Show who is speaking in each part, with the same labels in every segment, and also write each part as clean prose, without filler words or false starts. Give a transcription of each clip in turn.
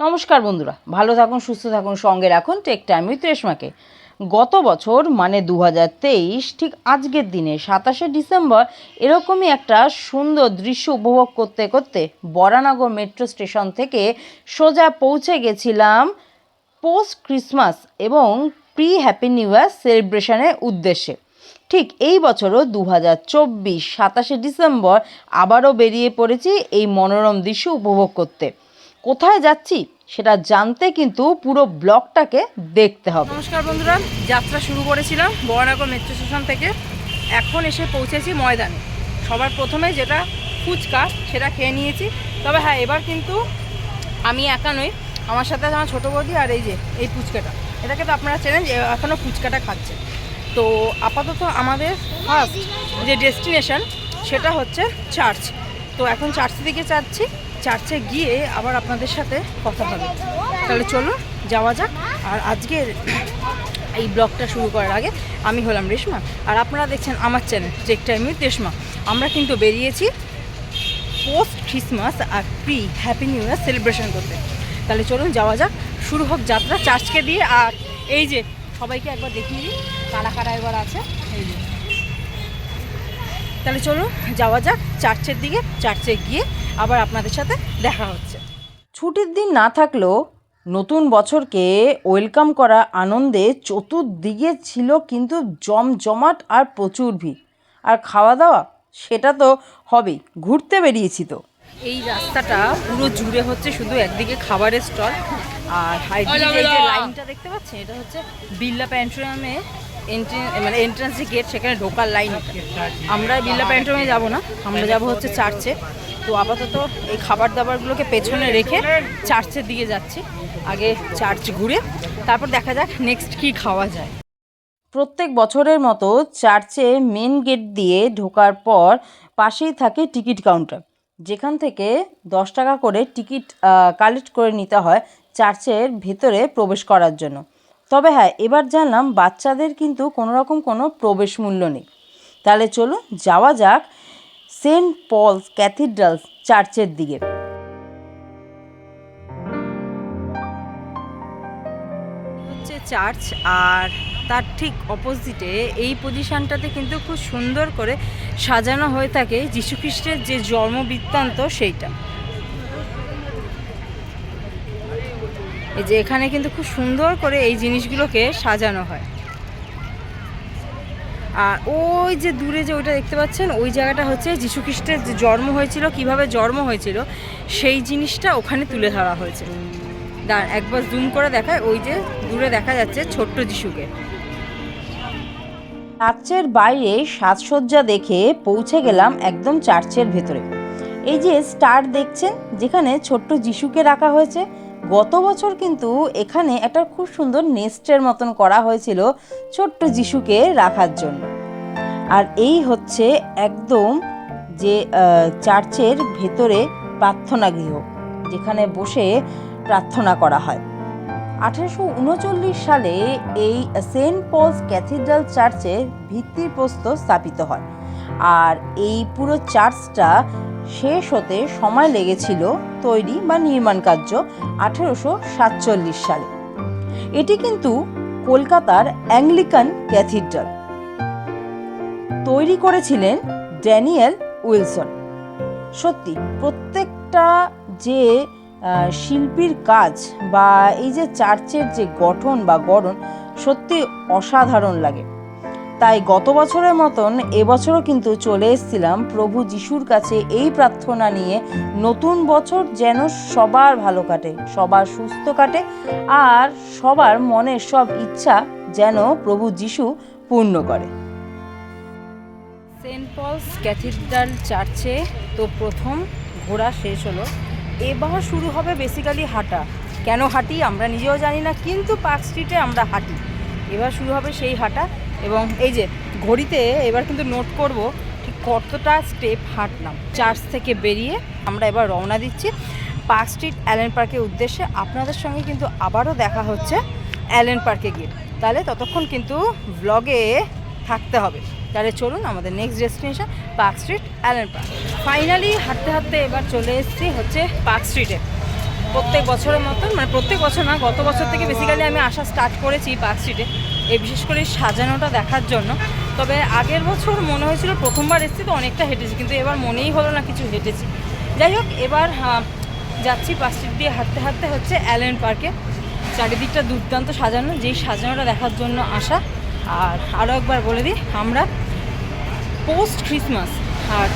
Speaker 1: নমস্কার বন্ধুরা, ভালো থাকুন, সুস্থ থাকুন, সঙ্গে রাখুন টেক টাইম উইথ রেশমাকে। গত বছর মানে 2023 ঠিক আজকের দিনে 27শে ডিসেম্বর এরকমই একটা সুন্দর দৃশ্য উপভোগ করতে করতে বরানগর মেট্রো স্টেশন থেকে সোজা পৌঁছে গেছিলাম পোস্ট ক্রিসমাস এবং প্রি হ্যাপি নিউ ইয়ার সেলিব্রেশনের উদ্দেশ্যে। ঠিক এই বছরও 2024 27শে ডিসেম্বর আবারও বেরিয়ে পড়েছি এই মনোরম দৃশ্য উপভোগ করতে। কোথায় যাচ্ছি সেটা জানতে কিন্তু পুরো ব্লগটাকে দেখতে হবে। নমস্কার বন্ধুরা, যাত্রা শুরু করেছিলাম বরানগর মেট্রো স্টেশন থেকে, এখন এসে পৌঁছেছি ময়দানে। সবার প্রথমে যেটা ফুচকা সেটা খেয়ে নিয়েছি, তবে হ্যাঁ এবার কিন্তু আমি একা নই, আমার সাথে আমার ছোটো বৌদি আর এই ফুচকাটা, এটাকে তো আপনারা চেনেন যে এখনও ফুচকাটা খাচ্ছে। তো আপাতত আমাদের ফার্স্ট যে ডেস্টিনেশন সেটা হচ্ছে চার্চ। তো এখন চার্চের দিকে যাচ্ছি, চার্চে গিয়ে আবার আপনাদের সাথে কথা হবে। তাহলে চলুন যাওয়া যাক। আর আজকের এই ব্লগটা শুরু করার আগে আমি হলাম রেশমা, আর আপনারা দেখছেন আমার channel tech time with Reshma. আমরা কিন্তু বেরিয়েছি পোস্ট ক্রিসমাস আর pre happy New Year celebration করতে। তাহলে চলুন যাওয়া যাক, শুরু হোক যাত্রা চার্চকে দিয়ে। আর এই যে সবাইকে একবার দেখিয়ে দিই কারা কারা এবার আছে, এই যে। তাহলে চলুন যাওয়া যাক চার্চের দিকে, চার্চে গিয়ে আবার আপনাদের সাথে দেখা হচ্ছে। ছুটির দিন না থাকলেও নতুন বছরকে ওয়েলকাম করা আনন্দে চতুর্দিকে ছিল কিন্তু জমজমাট আর প্রচুর ভিড়। আর খাওয়া দাওয়া সেটা তো হবেই, ঘুরতে বেরিয়েছি তো। এই রাস্তাটা পুরো জুড়ে হচ্ছে শুধু একদিকে খাবারের স্টল, আর হাইদিকে এই যে লাইনটা দেখতে পাচ্ছেন এটা হচ্ছে বিড়লা প্যান্ট্রিয়ামে মানে এন্ট্রান্স যে গেট, সেখানে ঢোকার লাইন। আমরা বিড়লা প্যান্ট্রিয়ামে যাবো না, আমরা যাব হচ্ছে চার্চে। তো আপাতত এই খাবার দাবারগুলোকে পেছনে রেখে চার্চের দিকে যাচ্ছি। আগে চার্চ ঘুরে তারপর দেখা যাক নেক্সট কি খাওয়া যায়। প্রত্যেক বছরের মতো চার্চে মেন গেট দিয়ে ঢোকার পর পাশেই থাকে টিকিট কাউন্টার, যেখান থেকে 10 টাকা করে টিকিট কালেক্ট করে নিতে হয় চার্চের ভেতরে প্রবেশ করার জন্য। তবে হ্যাঁ, এবার জানলাম বাচ্চাদের কিন্তু কোনোরকম কোনো প্রবেশ মূল্য নেই। তাহলে চলুন যাওয়া যাক সেন্ট পলস ক্যাথিড্রাল চার্চের দিকে। হচ্ছে চার্চ, আর তার ঠিক অপোজিটে এই পজিশনটাতে কিন্তু খুব সুন্দর করে সাজানো হয়ে থাকে যীশুখ্রিস্টের যে জন্ম বৃত্তান্ত সেইটা। এই যে এখানে কিন্তু খুব সুন্দর করে এই জিনিসগুলোকে সাজানো হয়। আর ওই যে দূরে যে ওইটা দেখতে পাচ্ছেন, ওই জায়গাটা হচ্ছে যীশুখ্রিস্টের যে জন্ম হয়েছিল, কিভাবে জন্ম হয়েছিল সেই জিনিসটা ওখানে তুলে ধরা হয়েছে। একবার জুম করে দেখায়, ওই যে দূরে দেখা যাচ্ছে ছোট্ট যিশুকে। চার্চের বাইরে সাজসজ্জা দেখে পৌঁছে গেলাম একদম চার্চের ভেতরে। এই যে স্টার দেখছেন, যেখানে ছোট্ট যিশুকে রাখা হয়েছে। গত বছর কিন্তু এখানে একটা খুব সুন্দর নেস্টের মতন করা হয়েছিল ছোট্ট যিশুকে রাখার জন্য। আর এই হচ্ছে একদম যে চার্চের ভেতরে প্রার্থনা গৃহ, যেখানে বসে প্রার্থনা করা হয়। 1839 সালে এই সেন্ট পলস ক্যাথিড্রাল চার্চের ভিত্তিপ্রস্তর স্থাপিত হয়। আর এই পুরো চার্চটা শেষ হতে সময় লেগেছিল তৈরি বা নির্মাণ কার্য 1847 সালে। এটি কিন্তু কলকাতার অ্যাংলিকান ক্যাথিড্রাল। তৈরি করেছিলেন ড্যানিয়েল উইলসন। সত্যি প্রত্যেকটা যে শিল্পীর কাজ বা এই যে চার্চের যে গঠন বা গড়ন সত্যি অসাধারণ লাগে। তাই গত বছরের মতন এবছরও কিন্তু চলে এসেছিলাম প্রভু যিশুর কাছে এই প্রার্থনা নিয়ে, নতুন বছর যেন সবার ভালো কাটে, সবার সুস্থ কাটে, আর সবার মনের সব ইচ্ছা যেন প্রভু যিশু পূর্ণ করে। সেন্ট পলস ক্যাথিড্রাল চার্চে তো প্রথম ঘোরা শেষ হলো, এবার শুরু হবে বেসিক্যালি হাঁটা। কেন হাঁটি আমরা নিজেও জানি না, কিন্তু পার্ক স্ট্রিটে আমরা হাঁটি। এবার শুরু হবে সেই হাঁটা, এবং এই যে ঘড়িতে এবার কিন্তু নোট করব ঠিক কতটা স্টেপ হাঁটলাম। চার্চ থেকে বেরিয়ে আমরা এবার রওনা দিচ্ছি পার্ক স্ট্রিট অ্যালেন পার্কের উদ্দেশ্যে। আপনাদের সঙ্গে কিন্তু আবারও দেখা হচ্ছে অ্যালেন পার্কে গিয়ে। তাহলে ততক্ষণ কিন্তু ব্লগে থাকতে হবে। তাহলে চলুন আমাদের next destination Park Street Allen Park. Finally হাঁটতে হাঁটতে এবার চলে এসেছি হচ্ছে পার্ক স্ট্রিটে। প্রত্যেক বছরের মতন, মানে প্রত্যেক বছর না, গত বছর থেকে বেসিক্যালি আমি আসা স্টার্ট করেছি পার্ক স্ট্রিটে, এই বিশেষ করে সাজানোটা দেখার জন্য। তবে আগের বছর মনে হয়েছিল, প্রথমবার এসেছি তো অনেকটা হেঁটেছি, কিন্তু এবার মনেই হলো না কিছু হেঁটেছি। যাই হোক, এবার যাচ্ছি পার্ক স্ট্রিট দিয়ে হাঁটতে হাঁটতে হচ্ছে অ্যালেন পার্কে। চারিদিকটা দুর্দান্ত সাজানো, যেই সাজানোটা দেখার জন্য আসা। আর আরও একবার বলে দিই, আমরা পোস্ট ক্রিসমাস আর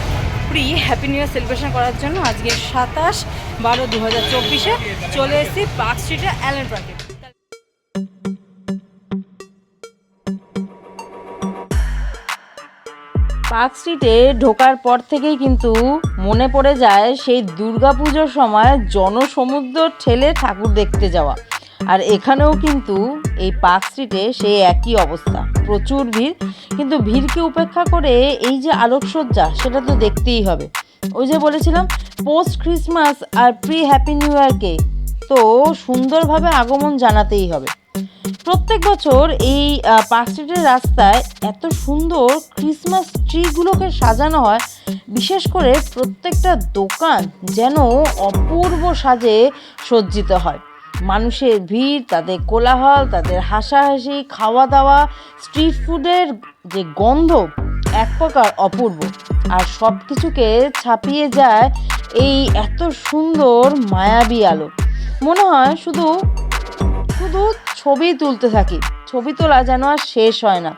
Speaker 1: pre happy New Year celebration করার জন্য আজকে 27/12/2024 চলে এসেছি পার্ক স্ট্রিটে অ্যালেন পার্কে। পার্ক স্ট্রিটে ঢোকার পর থেকেই কিন্তু মনে পড়ে যায় সেই দুর্গাপুজোর সময় জনসমুদ্র ঠেলে ঠাকুর দেখতে যাওয়া। আর এখানেও কিন্তু এই পার্ক স্ট্রিটে সেই একই অবস্থা, প্রচুর ভিড়। কিন্তু ভিড়কে উপেক্ষা করে এই যে আলোকসজ্জা, সেটা তো দেখতেই হবে। ওই যে বলেছিলাম, পোস্ট ক্রিসমাস আর প্রি হ্যাপি নিউ ইয়ারকে তো সুন্দরভাবে আগমন জানাতেই হবে। প্রত্যেক বছর এই পার্ক স্ট্রিটের রাস্তায় এত সুন্দর ক্রিসমাস ট্রিগুলোকে সাজানো হয়, বিশেষ করে প্রত্যেকটা দোকান যেন অপূর্ব সাজে সজ্জিত হয়। মানুষের ভিড়, তাদের কোলাহল, তাদের হাসাহাসি, খাওয়া দাওয়া, স্ট্রিট ফুডের যে গন্ধ এক প্রকার অপূর্ব। আর সব কিছুকে ছাপিয়ে যায় এই এত সুন্দর মায়াবী আলো। মনে হয় শুধু শুধু ছবি তুলতে থাকি, ছবি তোলা যেন আর শেষ হয় না।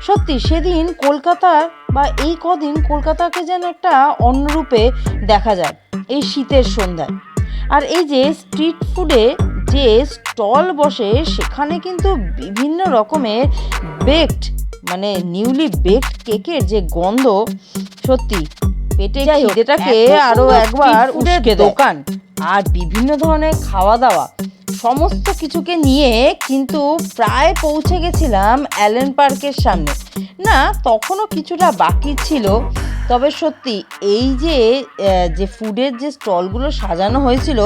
Speaker 1: সত্যি সেদিন কলকাতার বা এই কদিন কলকাতাকে যেন একটা অন্যরূপে দেখা যায় এই শীতের সন্ধ্যায়। আর এই যে স্ট্রিট ফুডে যে স্টল বসে, সেখানে কিন্তু বিভিন্ন রকমের বেকড, মানে নিউলি বেকড কেকের যে গন্ধ, সত্যি পেটে খিদেটাকে আরো একবার উস্কে দেয়। দোকান আর বিভিন্ন ধরনের খাওয়া দাওয়া সমস্ত কিছুকে নিয়ে কিন্তু প্রায় পৌঁছে গেছিলাম অ্যালেন পার্কের সামনে। না, তখনও কিছুটা বাকি ছিল। তবে সত্যি এই যে ফুডের যে স্টলগুলো সাজানো হয়েছিল,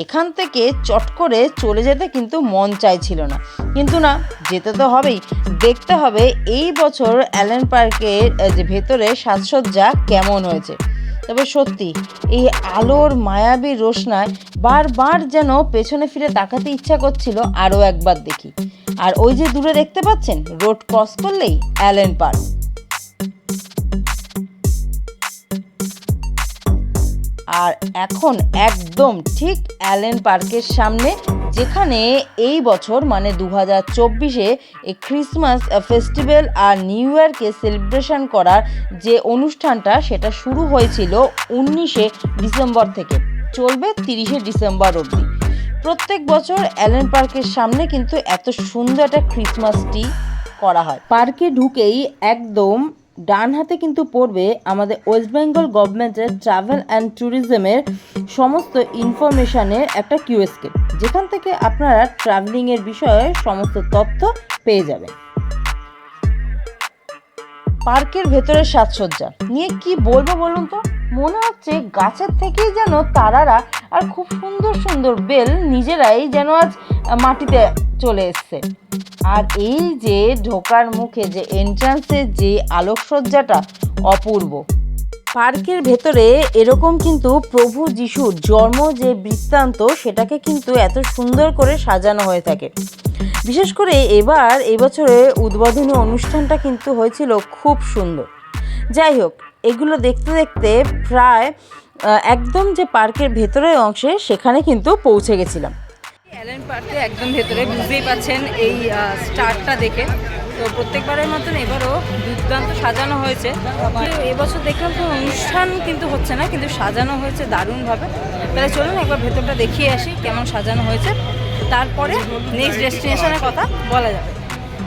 Speaker 1: এখান থেকে চট করে চলে যেতে কিন্তু মন চাইছিল না। কিন্তু না, যেতে তো হবেই, দেখতে হবে এই বছর অ্যালেন পার্কের যে ভেতরে সাজসজ্জা কেমন হয়েছে। তবে সত্যি এই আলোর মায়াবী রোশনায় বারবার যেন পেছনে ফিরে তাকাতে ইচ্ছা করছিল, আরও একবার দেখি। আর ওই যে দূরে দেখতে পাচ্ছেন, রোড ক্রস করলেই অ্যালেন পার্ক। আর এখন একদম ঠিক অ্যালেন পার্কের সামনে, যেখানে এই বছর মানে 2024 এই ক্রিসমাস ফেস্টিভ্যাল আর নিউ ইয়ারকে সেলিব্রেশন করার যে অনুষ্ঠানটা, সেটা শুরু হয়েছিল 19 ডিসেম্বর থেকে, চলবে 30 ডিসেম্বর অবধি। প্রত্যেক বছর অ্যালেন পার্কের সামনে কিন্তু এত সুন্দর একটা ক্রিসমাস ট্রি করা হয়। পার্কে ঢুকেই একদম ডান হাতে কিন্তু পড়বে আমাদের ওয়েস্ট বেঙ্গল গভর্নমেন্টের ট্রাভেল অ্যান্ড ট্যুরিজমের সমস্ত ইনফরমেশানের একটা কিউএসকে, যেখান থেকে আপনারা ট্রাভেলিংয়ের বিষয়ে সমস্ত তথ্য পেয়ে যাবেন। পার্কের ভেতরের সাজসজ্জা নিয়ে কি বলবো বলুন তো, মনে হচ্ছে গাছের থেকেই যেন তারারা আর খুব সুন্দর সুন্দর বেল নিজেরাই যেন আজ মাটিতে চলে এসছে। আর এই যে ঢোকার মুখে যে এন্ট্রান্সের যে আলোকসজ্জাটা অপূর্ব। পার্কের ভেতরে এরকম কিন্তু প্রভু যিশুর জন্ম যে বৃত্তান্ত, সেটাকে কিন্তু এত সুন্দর করে সাজানো হয়ে থাকে। বিশেষ করে এই বছরে উদ্বোধনী অনুষ্ঠানটা কিন্তু হয়েছিল খুব সুন্দর। যাই হোক, এগুলো দেখতে দেখতে প্রায় একদম যে পার্কের ভেতরের অংশে, সেখানে কিন্তু পৌঁছে গেছিলাম। অ্যালেন পার্কে একদম ভেতরে, বুঝতেই পাচ্ছেন এই স্টারটা দেখে। তো প্রত্যেকবারের মতন এবারও দুর্দান্ত সাজানো হয়েছে। এবছর দেখলাম কোনো অনুষ্ঠান কিন্তু হচ্ছে না, কিন্তু সাজানো হয়েছে দারুণভাবে। তাহলে চলুন একবার ভেতরটা দেখিয়ে আসি কেমন সাজানো হয়েছে, তারপরে নেক্সট ডেস্টিনেশনের কথা বলা যাবে।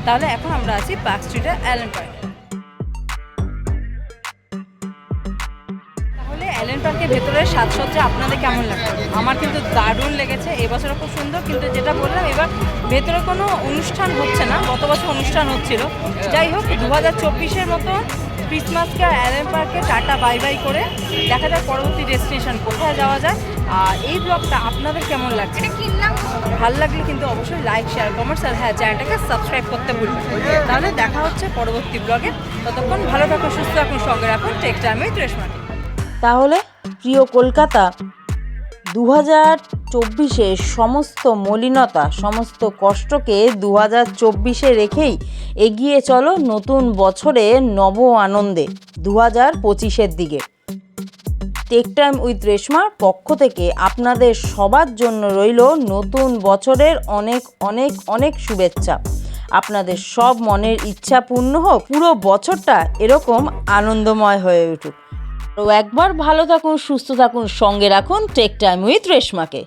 Speaker 1: তাহলে এখন আমরা আছি পার্ক স্ট্রিটের অ্যালেন পার্কে। অ্যালেন পার্কের ভেতরের সাজসজ্জা আপনাদের কেমন লাগছে? আমার কিন্তু দারুণ লেগেছে, এবছরও খুব সুন্দর। কিন্তু যেটা বললাম, এবার ভেতরে কোনো অনুষ্ঠান হচ্ছে না, গত বছর অনুষ্ঠান হচ্ছিল। যাই হোক, 2024 মতো ক্রিসমাসকে অ্যালেন পার্কে টাটা বাই বাই করে দেখা যায় পরবর্তী ডেস্টিনেশন কোথায় যাওয়া যায়। আর এই ব্লগটা আপনাদের কেমন লাগছে? ভালো লাগলে কিন্তু অবশ্যই লাইক, শেয়ার, কমেন্টস আর হ্যাঁ, চ্যানেলটাকে সাবস্ক্রাইব করতে ভুলবেন। তাহলে দেখা হচ্ছে পরবর্তী ব্লগে। ততক্ষণ ভালো থাকুন, সুস্থ থাকুন, সঙ্গে রাখুন টেক টাইম উইথ রেশমা। তাহলে প্রিয় কলকাতা, 2024-এর সমস্ত মলিনতা, সমস্ত কষ্টকে 2024-এ রেখেই এগিয়ে চলো নতুন বছরে নব আনন্দে 2025-এর দিকে। টেক টাইম উইথ রেশমার পক্ষ থেকে আপনাদের সবার জন্য রইল নতুন বছরের অনেক অনেক অনেক শুভেচ্ছা। আপনাদের সব মনের ইচ্ছা পূর্ণ হোক, পুরো বছরটা এরকম আনন্দময় হয়ে উঠুক। তো একবার ভালো থাকুন, সুস্থ থাকুন, সঙ্গে রাখুন টেক টাইম উইথ রেশমাকে।